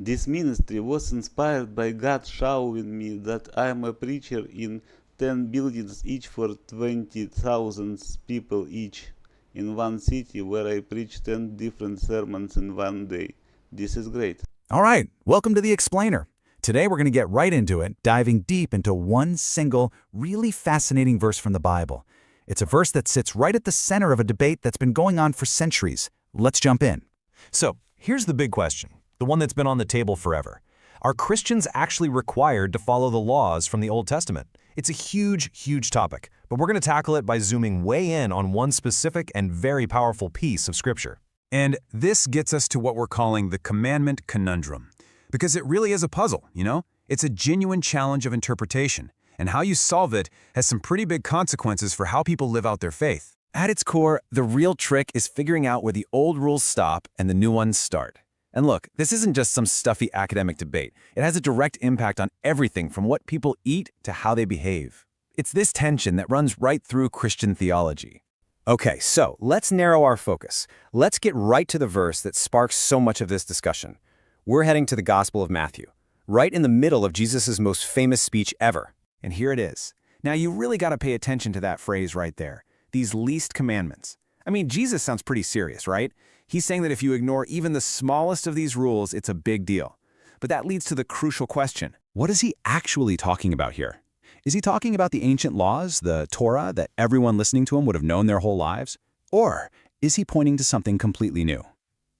This ministry was inspired by God showing me that I am a preacher in 10 buildings each for 20,000 people each, in one city where I preach 10 different sermons in one day. This is great. All right, welcome to The Explainer. Today we're going to get right into it, diving deep into one single, really fascinating verse from the Bible. It's a verse that sits right at the center of a debate that's been going on for centuries. Let's jump in. So, here's the big question, the one that's been on the table forever. Are Christians actually required to follow the laws from the Old Testament? It's a huge, huge topic, but we're going to tackle it by zooming way in on one specific and very powerful piece of Scripture. And this gets us to what we're calling the commandment conundrum. Because it really is a puzzle, you know? It's a genuine challenge of interpretation, and how you solve it has some pretty big consequences for how people live out their faith. At its core, the real trick is figuring out where the old rules stop and the new ones start. And look, this isn't just some stuffy academic debate. It has a direct impact on everything from what people eat to how they behave. It's this tension that runs right through Christian theology. Okay, so let's narrow our focus. Let's get right to the verse that sparks so much of this discussion. We're heading to the Gospel of Matthew, right in the middle of Jesus' most famous speech ever. And here it is. Now, you really got to pay attention to that phrase right there. These least commandments. I mean, Jesus sounds pretty serious, right? He's saying that if you ignore even the smallest of these rules, it's a big deal. But that leads to the crucial question. What is he actually talking about here? Is he talking about the ancient laws, the Torah, that everyone listening to him would have known their whole lives? Or is he pointing to something completely new?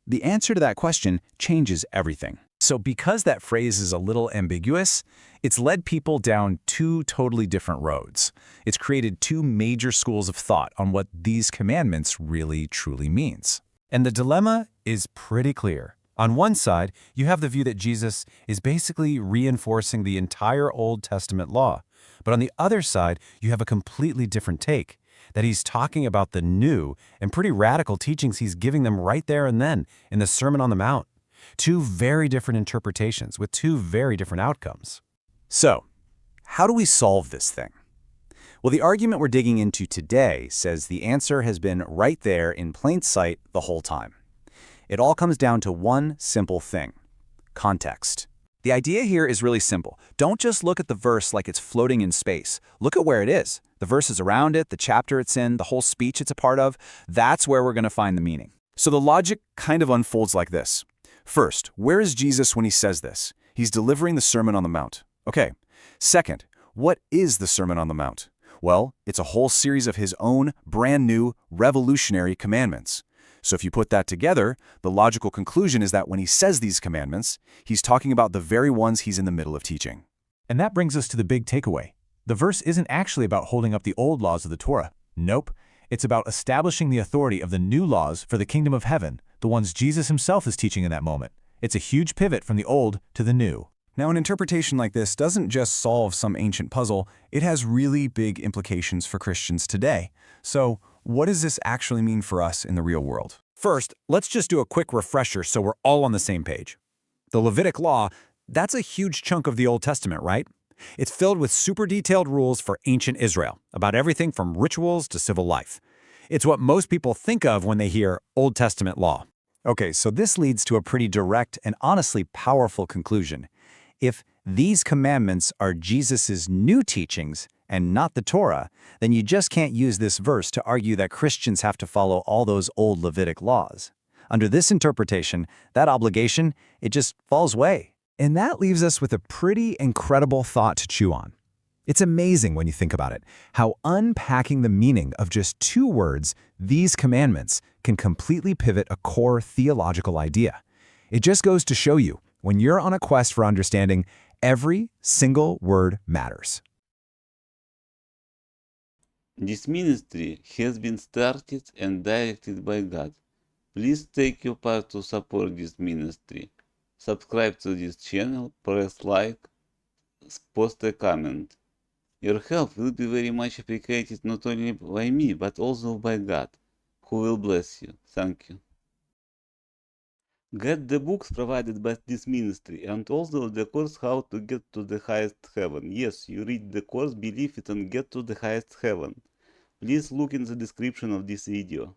The answer to that question changes everything. So because that phrase is a little ambiguous, it's led people down two totally different roads. It's created two major schools of thought on what these commandments really truly means. And the dilemma is pretty clear. On one side, you have the view that Jesus is basically reinforcing the entire Old Testament law. But on the other side, you have a completely different take, that he's talking about the new and pretty radical teachings he's giving them right there and then in the Sermon on the Mount. Two very different interpretations with two very different outcomes. So, how do we solve this thing? Well, the argument we're digging into today says the answer has been right there in plain sight the whole time. It all comes down to one simple thing: context. The idea here is really simple. Don't just look at the verse like it's floating in space. Look at where it is. The verses around it, the chapter it's in, the whole speech it's a part of. That's where we're going to find the meaning. So the logic kind of unfolds like this. First, where is Jesus when he says this? He's delivering the Sermon on the Mount. Okay. Second, what is the Sermon on the Mount? Well, it's a whole series of his own brand new, revolutionary commandments. So if you put that together, the logical conclusion is that when he says these commandments, he's talking about the very ones he's in the middle of teaching. And that brings us to the big takeaway. The verse isn't actually about holding up the old laws of the Torah. Nope. It's about establishing the authority of the new laws for the kingdom of heaven, the ones Jesus himself is teaching in that moment. It's a huge pivot from the old to the new. Now, an interpretation like this doesn't just solve some ancient puzzle, it has really big implications for Christians today. So, what does this actually mean for us in the real world? First, let's just do a quick refresher so we're all on the same page. The Levitical Law, that's a huge chunk of the Old Testament, right? It's filled with super detailed rules for ancient Israel, about everything from rituals to civil life. It's what most people think of when they hear Old Testament law. Okay, so this leads to a pretty direct and honestly powerful conclusion. If these commandments are Jesus' new teachings and not the Torah, then you just can't use this verse to argue that Christians have to follow all those old Levitic laws. Under this interpretation, that obligation, it just falls away. And that leaves us with a pretty incredible thought to chew on. It's amazing when you think about it, how unpacking the meaning of just two words, these commandments, can completely pivot a core theological idea. It just goes to show you, when you're on a quest for understanding, every single word matters. This ministry has been started and directed by God. Please take your part to support this ministry. Subscribe to this channel, press like, post a comment. Your help will be very much appreciated not only by me, but also by God, who will bless you. Thank you. Get the books provided by this ministry and also the course How to Get to the Highest Heaven. Yes, you read the course, believe it and get to the highest heaven. Please look in the description of this video.